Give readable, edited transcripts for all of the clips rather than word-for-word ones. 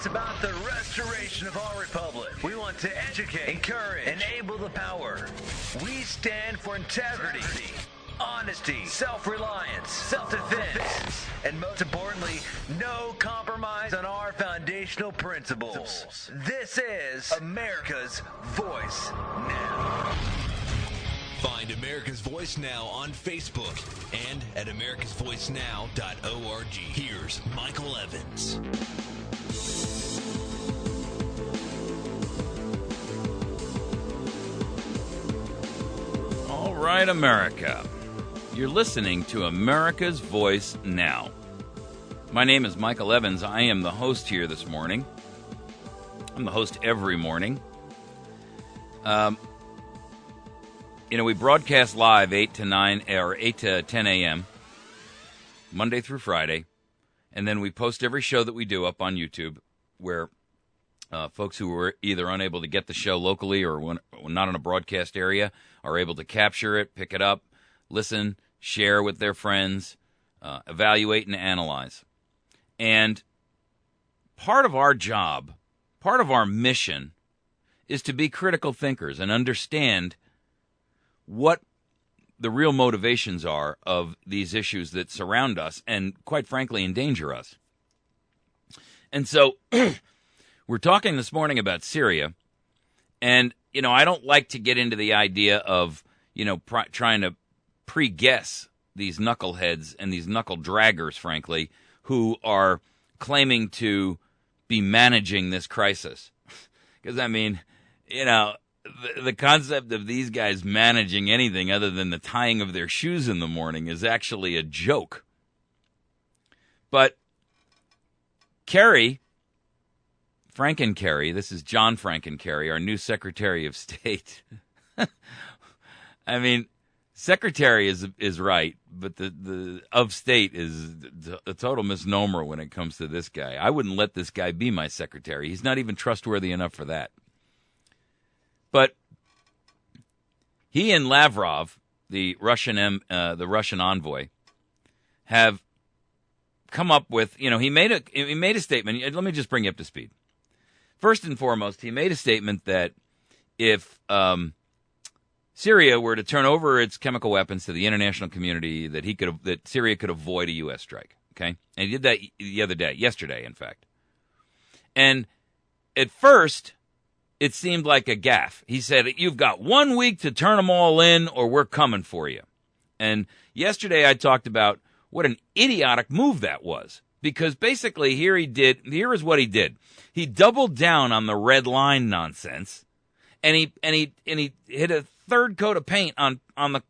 It's about the restoration of our republic. We want to educate, encourage, enable the power. We stand for integrity, honesty, self-reliance, self-defense, and most importantly, no compromise on our foundational principles. This is America's Voice Now. Find America's Voice Now on Facebook and at americasvoicenow.org. Here's Michael Evans. All right, America. You're listening to America's Voice Now. My name is Michael Evans. I am the host here this morning. I'm the host every morning. We broadcast live 8 to 10 a.m. Monday through Friday, and then we post every show that we do up on YouTube, where folks who were either unable to get the show locally or not in a broadcast area are able to capture it, pick it up, listen, share with their friends, evaluate and analyze. And part of our job, part of our mission, is to be critical thinkers and understand what the real motivations are of these issues that surround us and, quite frankly, endanger us. And so we're talking this morning about Syria, and, I don't like to get into the idea of, trying to pre-guess these knuckleheads and these knuckle draggers, frankly, who are claiming to be managing this crisis. Because, the concept of these guys managing anything other than the tying of their shoes in the morning is actually a joke. But Franken Kerry, this is John Franken Kerry, our new Secretary of State. Secretary is right, but the of state is a total misnomer when it comes to this guy. I wouldn't let this guy be my secretary. He's not even trustworthy enough for that. But he and Lavrov, the Russian envoy, have come up with, he made a statement. Let me just bring you up to speed. First and foremost, he made a statement that if Syria were to turn over its chemical weapons to the international community, that Syria could avoid a U.S. strike. Okay, and he did that yesterday, in fact. And at first, it seemed like a gaffe. He said, "You've got 1 week to turn them all in, or we're coming for you." And yesterday, I talked about what an idiotic move that was, because basically, here is what he did. He doubled down on the red line nonsense, and he hit a third coat of paint on the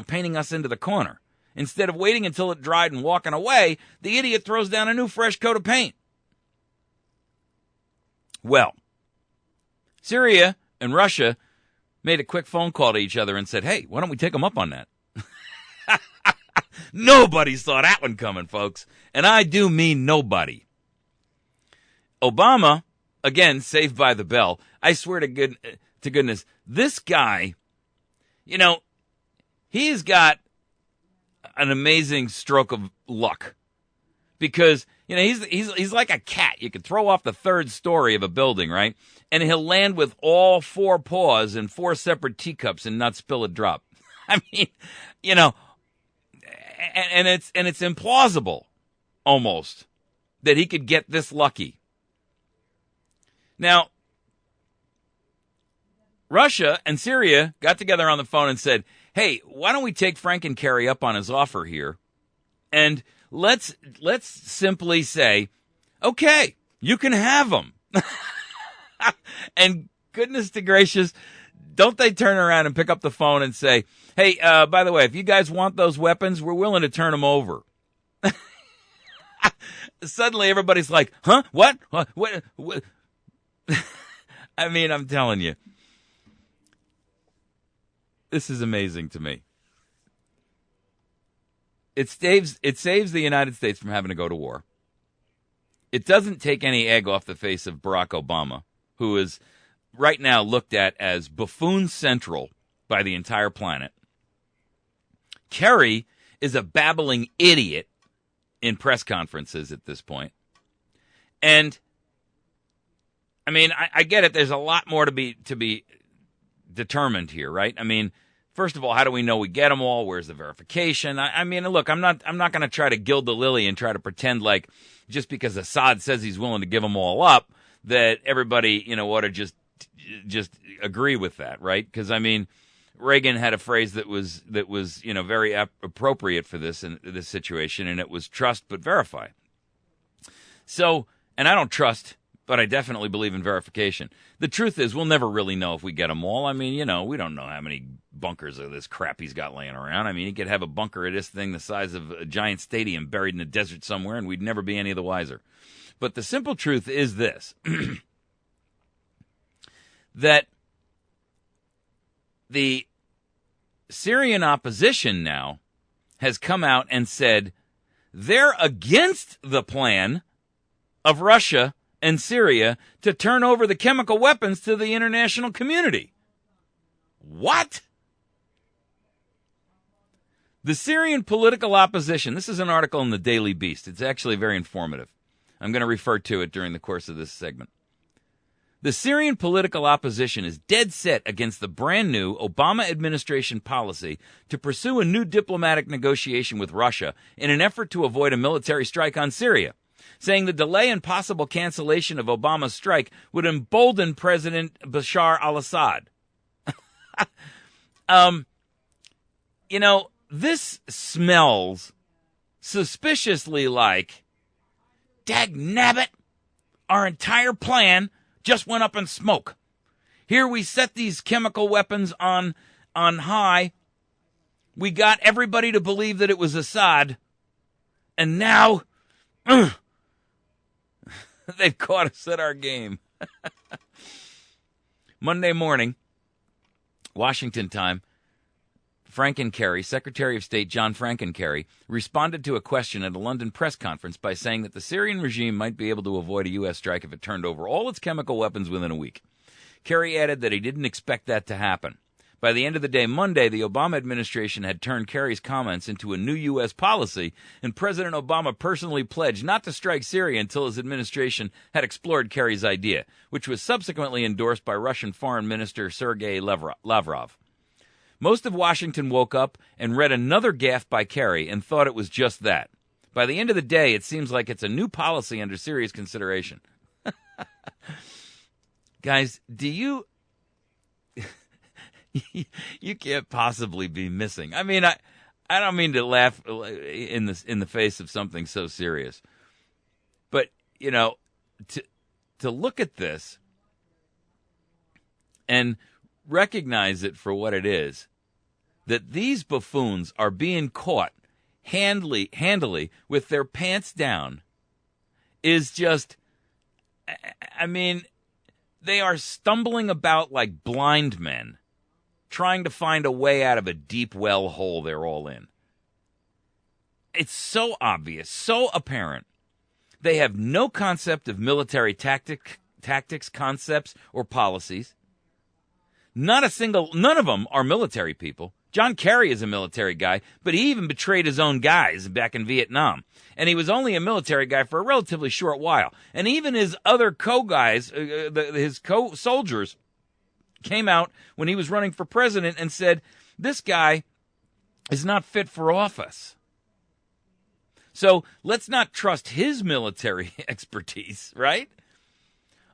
painting us into the corner. Instead of waiting until it dried and walking away, the idiot throws down a new fresh coat of paint. Well, Syria and Russia made a quick phone call to each other and said, "Hey, why don't we take them up on that?" Nobody saw that one coming, folks. And I do mean nobody. Obama, again, saved by the bell. I swear to goodness, this guy, he's got an amazing stroke of luck. Because, he's like a cat. You could throw off the third story of a building, right? And he'll land with all four paws in four separate teacups and not spill a drop. And it's implausible, almost, that he could get this lucky. Now, Russia and Syria got together on the phone and said, "Hey, why don't we take Franken Kerry up on his offer here, and let's simply say, okay, you can have them." And goodness to gracious, don't they turn around and pick up the phone and say, "Hey, by the way, if you guys want those weapons, we're willing to turn them over." Suddenly everybody's like, "Huh? What? What? I'm telling you, this is amazing to me. It saves the United States from having to go to war. It doesn't take any egg off the face of Barack Obama, who is right now looked at as buffoon central by the entire planet. Kerry is a babbling idiot in press conferences at this point. And I mean, I get it. There's a lot more to be determined here, right? I mean, first of all, how do we know we get them all? Where's the verification? I mean, look, I'm not going to try to gild the lily and try to pretend like just because Assad says he's willing to give them all up that everybody, ought to just agree with that, right? Because I mean, Reagan had a phrase that was very appropriate for this in this situation, and it was trust but verify. So, and I don't trust, but I definitely believe in verification. The truth is, we'll never really know if we get them all. I mean, we don't know how many bunkers of this crap he's got laying around. I mean, he could have a bunker of this thing the size of a giant stadium buried in the desert somewhere, and we'd never be any the wiser. But the simple truth is this, that the Syrian opposition now has come out and said they're against the plan of Russia and Syria to turn over the chemical weapons to the international community. What? The Syrian political opposition, this is an article in the Daily Beast. It's actually very informative. I'm going to refer to it during the course of this segment. The Syrian political opposition is dead set against the brand new Obama administration policy to pursue a new diplomatic negotiation with Russia in an effort to avoid a military strike on Syria, saying the delay and possible cancellation of Obama's strike would embolden President Bashar al-Assad. This smells suspiciously like, dagnabbit, our entire plan just went up in smoke. Here we set these chemical weapons on high. We got everybody to believe that it was Assad. And now they've caught us at our game. Monday morning, Washington time, Franken Kerry, Secretary of State John Franken Kerry, responded to a question at a London press conference by saying that the Syrian regime might be able to avoid a U.S. strike if it turned over all its chemical weapons within a week. Kerry added that he didn't expect that to happen. By the end of the day Monday, the Obama administration had turned Kerry's comments into a new U.S. policy, and President Obama personally pledged not to strike Syria until his administration had explored Kerry's idea, which was subsequently endorsed by Russian Foreign Minister Sergei Lavrov. Most of Washington woke up and read another gaffe by Kerry and thought it was just that. By the end of the day, it seems like it's a new policy under serious consideration. Guys, do you... you can't possibly be missing. I mean, I don't mean to laugh in the face of something so serious. But, to look at this and recognize it for what it is, that these buffoons are being caught handily with their pants down, is just, I mean, they are stumbling about like blind men, trying to find a way out of a deep well hole they're all in. It's so obvious, so apparent. They have no concept of military tactics, concepts, or policies. None of them are military people. John Kerry is a military guy, but he even betrayed his own guys back in Vietnam. And he was only a military guy for a relatively short while. And even his other co-guys, his co-soldiers, came out when he was running for president and said, this guy is not fit for office. So let's not trust his military expertise, right?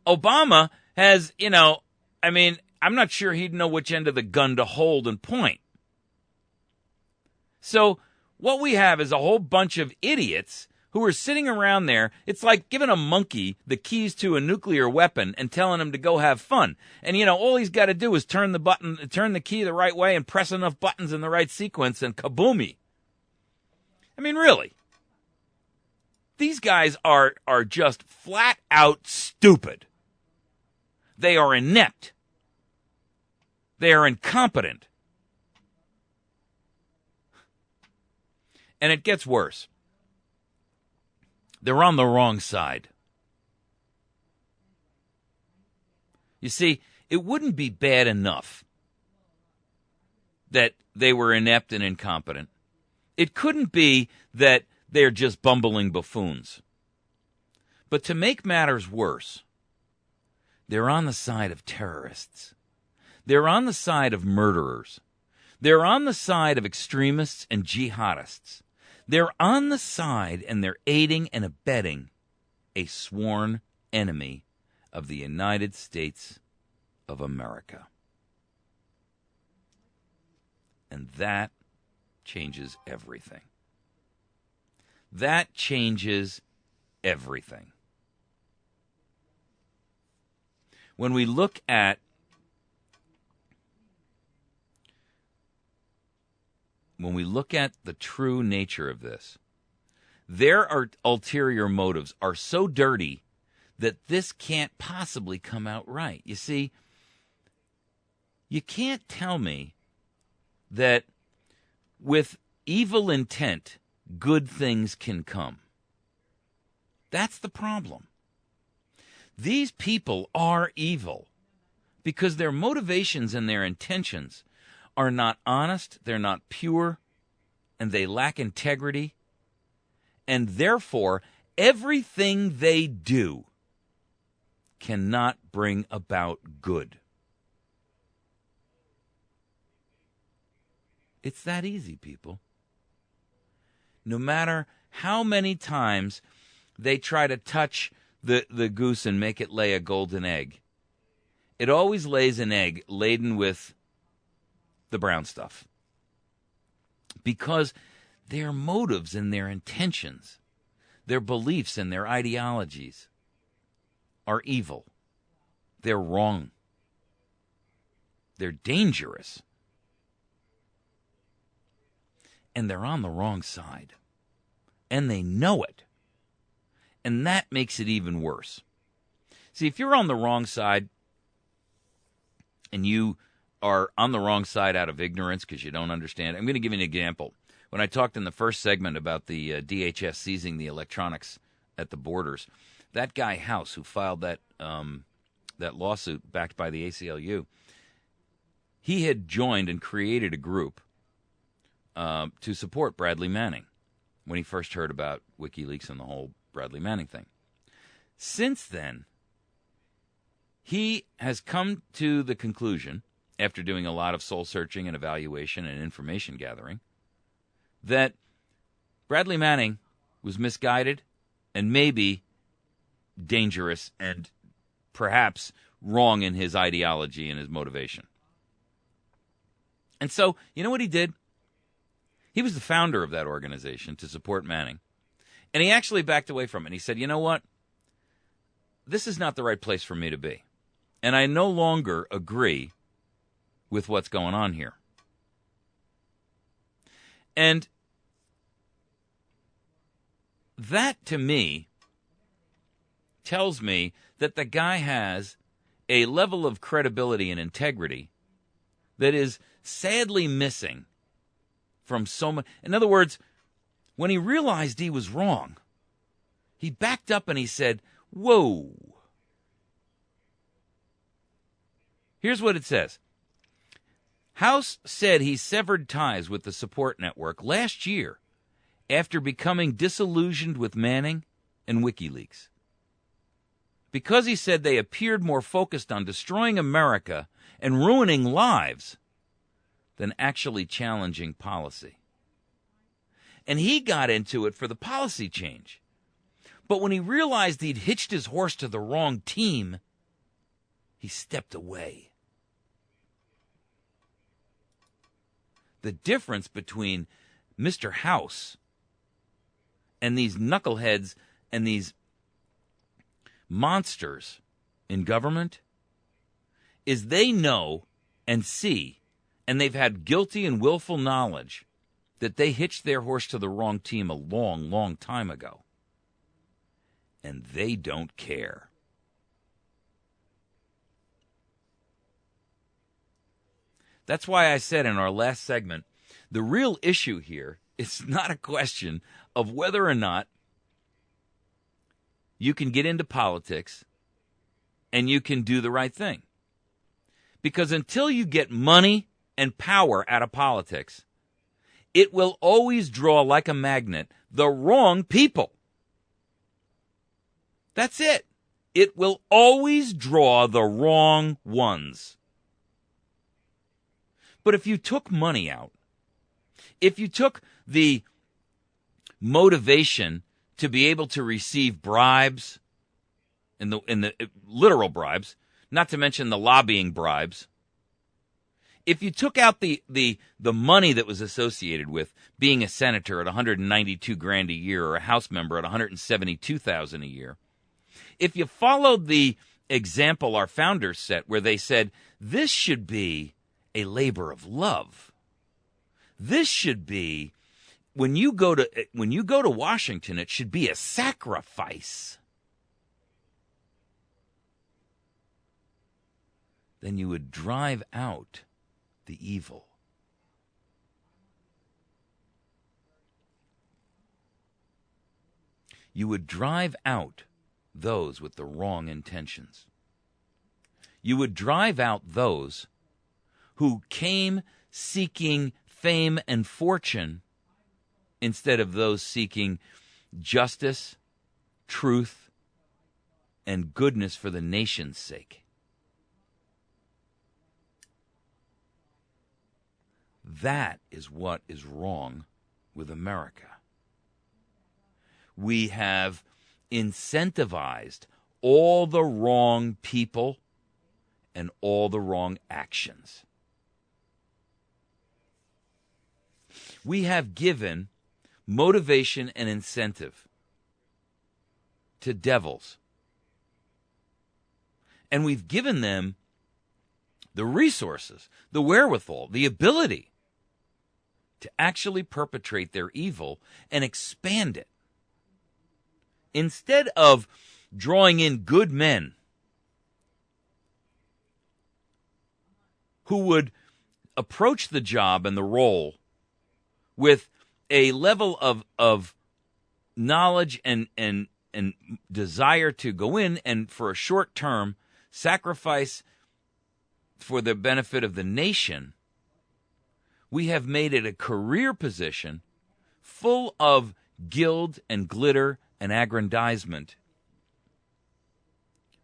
Obama has, I'm not sure he'd know which end of the gun to hold and point. So what we have is a whole bunch of idiots who are sitting around there. It's like giving a monkey the keys to a nuclear weapon and telling him to go have fun. And, all he's got to do is turn the key the right way and press enough buttons in the right sequence and kaboomy. I mean, really. These guys are just flat out stupid. They are inept. They are incompetent. And it gets worse. They're on the wrong side. You see, it wouldn't be bad enough that they were inept and incompetent. It couldn't be that they're just bumbling buffoons. But to make matters worse, They're on the side of terrorists. They're on the side of murderers. They're on the side of extremists and jihadists. They're on the side and they're aiding and abetting a sworn enemy of the United States of America. And that changes everything. That changes everything. When we look at the true nature of this, their ulterior motives are so dirty that this can't possibly come out right. You see, you can't tell me that with evil intent, good things can come. That's the problem. These people are evil because their motivations and their intentions are not honest, they're not pure, and they lack integrity. And therefore, everything they do cannot bring about good. It's that easy, people. No matter how many times they try to touch the goose and make it lay a golden egg, it always lays an egg laden with the brown stuff. Because their motives and their intentions, their beliefs and their ideologies are evil. They're wrong. They're dangerous. And they're on the wrong side. And they know it. And that makes it even worse. See, if you're on the wrong side and you are on the wrong side out of ignorance because you don't understand, I'm going to give you an example. When I talked in the first segment about the DHS seizing the electronics at the borders, that guy House who filed that lawsuit backed by the ACLU, he had joined and created a group to support Bradley Manning when he first heard about WikiLeaks and the whole Bradley Manning thing. Since then, he has come to the conclusion, after doing a lot of soul-searching and evaluation and information gathering, that Bradley Manning was misguided and maybe dangerous and perhaps wrong in his ideology and his motivation. And so, you know what he did? He was the founder of that organization to support Manning. And he actually backed away from it. And he said, you know what? This is not the right place for me to be. And I no longer agree with what's going on here. And that, to me, tells me that the guy has a level of credibility and integrity that is sadly missing from so much. In other words, when he realized he was wrong, he backed up and he said, whoa. Here's what it says. House said he severed ties with the support network last year after becoming disillusioned with Manning and WikiLeaks. Because he said they appeared more focused on destroying America and ruining lives than actually challenging policy. And he got into it for the policy change. But when he realized he'd hitched his horse to the wrong team, he stepped away. The difference between Mr. House and these knuckleheads and these monsters in government is they know and see, and they've had guilty and willful knowledge that they hitched their horse to the wrong team a long, long time ago. And they don't care. That's why I said in our last segment, the real issue here is not a question of whether or not you can get into politics and you can do the right thing. Because until you get money and power out of politics, it will always draw like a magnet the wrong people. That's it. it will always draw the wrong ones. But if you took money out, if you took the motivation to be able to receive bribes, in the literal bribes, not to mention the lobbying bribes, if you took out the money that was associated with being a senator at $192,000 a year or a House member at $172,000 a year, if you followed the example our founders set where they said this should be a labor of love, this should be when you go to Washington, it should be a sacrifice, then you would drive out the evil. You would drive out those with the wrong intentions. You would drive out those who came seeking fame and fortune instead of those seeking justice, truth, and goodness for the nation's sake. That is what is wrong with America. We have incentivized all the wrong people and all the wrong actions. We have given motivation and incentive to devils. And we've given them the resources, the wherewithal, the ability to actually perpetrate their evil and expand it. Instead of drawing in good men who would approach the job and the role with a level of knowledge and desire to go in and for a short term sacrifice for the benefit of the nation, we have made it a career position full of gild and glitter and aggrandizement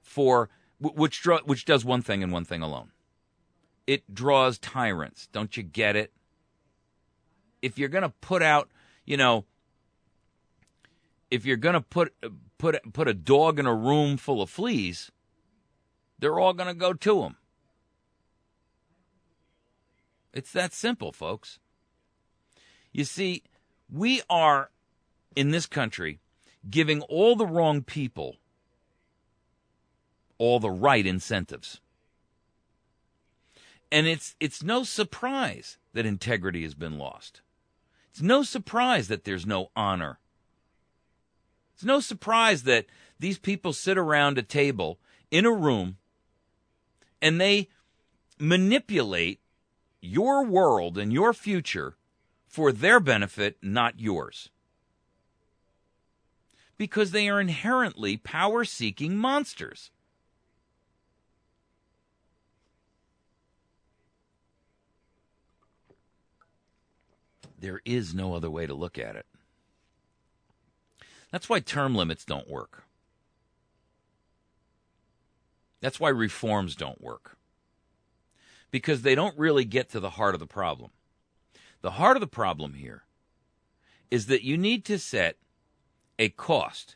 for which does one thing and one thing alone. It draws tyrants. Don't you get it? If you're going to put out, if you're going to put a dog in a room full of fleas, they're all going to go to him. It's that simple, folks. You see, we are, in this country, giving all the wrong people all the right incentives. And it's no surprise that integrity has been lost. It's no surprise that there's no honor. It's no surprise that these people sit around a table in a room and they manipulate your world and your future for their benefit, not yours. Because they are inherently power-seeking monsters. There is no other way to look at it. That's why term limits don't work. That's why reforms don't work. Because they don't really get to the heart of the problem. The heart of the problem here is that you need to set a cost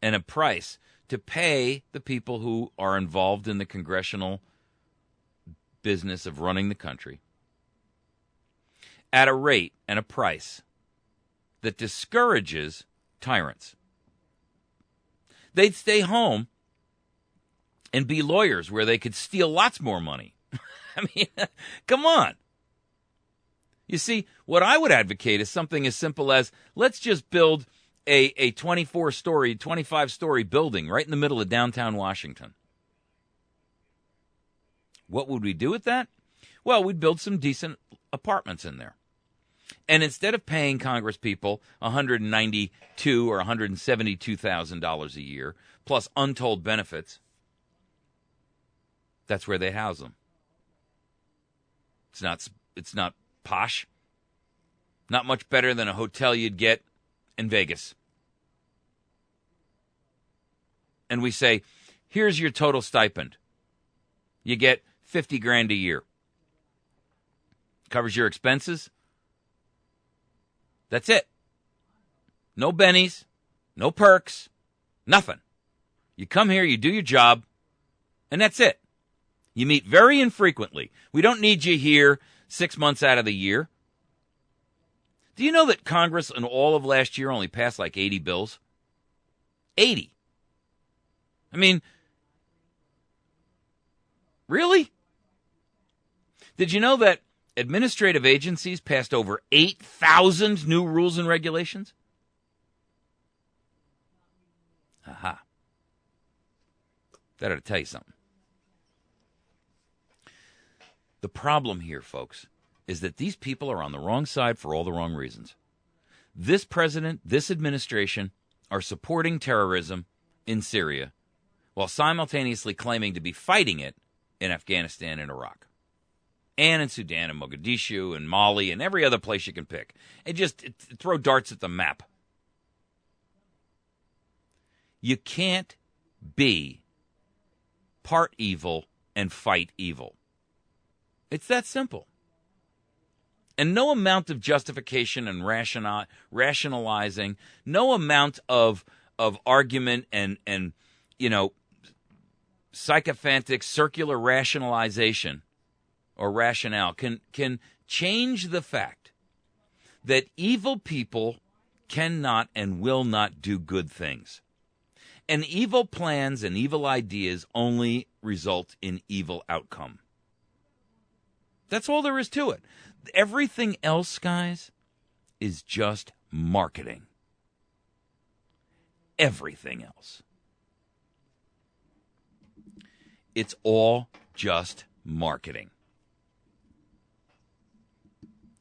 and a price to pay the people who are involved in the congressional business of running the country at a rate and a price that discourages tyrants. They'd stay home and be lawyers where they could steal lots more money. I mean, come on. You see, what I would advocate is something as simple as let's just build a 24-story, 25-story building right in the middle of downtown Washington. What would we do with that? Well, we'd build some decent apartments in there. And instead of paying Congress people $192,000 or $172,000 a year, plus untold benefits, that's where they house them. It's not posh. Not much better than a hotel you'd get in Vegas. And we say, Here's your total stipend. You get $50,000 a year. Covers your expenses. That's it. No bennies, no perks, nothing. You come here, you do your job, and that's it. You meet very infrequently. We don't need you here 6 months out of the year. Do you know that Congress in all of last year only passed like 80 bills? 80. I mean, really? Did you know that administrative agencies passed over 8,000 new rules and regulations? Aha. That ought to tell you something. The problem here, folks, is that these people are on the wrong side for all the wrong reasons. This president, this administration are supporting terrorism in Syria while simultaneously claiming to be fighting it in Afghanistan and Iraq. And in Sudan and Mogadishu and Mali and every other place you can pick. And just throw darts at the map. You can't be part evil and fight evil. It's that simple. And no amount of justification and rationalizing, no amount of argument and sycophantic circular rationalization or rationale can change the fact that evil people cannot and will not do good things. And evil plans and evil ideas only result in evil outcome. That's all there is to it. Everything else, guys, is just marketing. Everything else. It's all just marketing.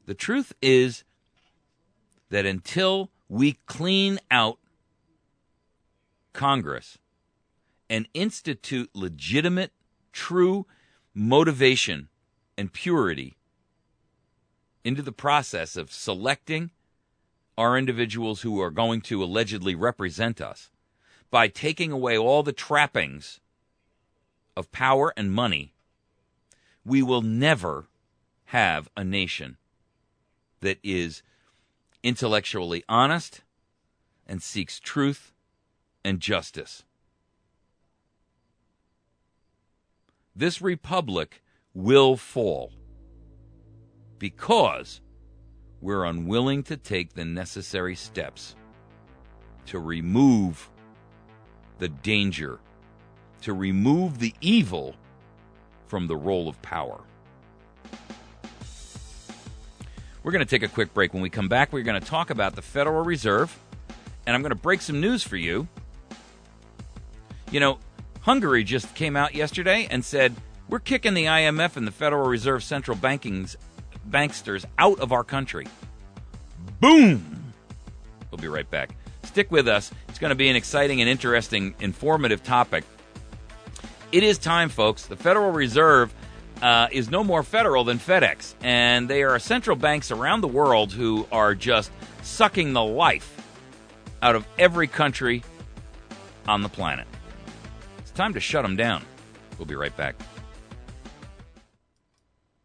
The truth is that until we clean out Congress and institute legitimate, true motivation and purity into the process of selecting our individuals who are going to allegedly represent us by taking away all the trappings of power and money, we will never have a nation that is intellectually honest and seeks truth and justice. This republic will fall because we're unwilling to take the necessary steps to remove the danger, to remove the evil from the role of power. We're going to take a quick break. When we come back, we're going to talk about the Federal Reserve, and I'm going to break some news for you. You know, Hungary just came out yesterday and said, we're kicking the IMF and the Federal Reserve central banksters out of our country. Boom! We'll be right back. Stick with us. It's going to be an exciting and interesting, informative topic. It is time, folks. The Federal Reserve is no more federal than FedEx, and they are central banks around the world who are just sucking the life out of every country on the planet. It's time to shut them down. We'll be right back.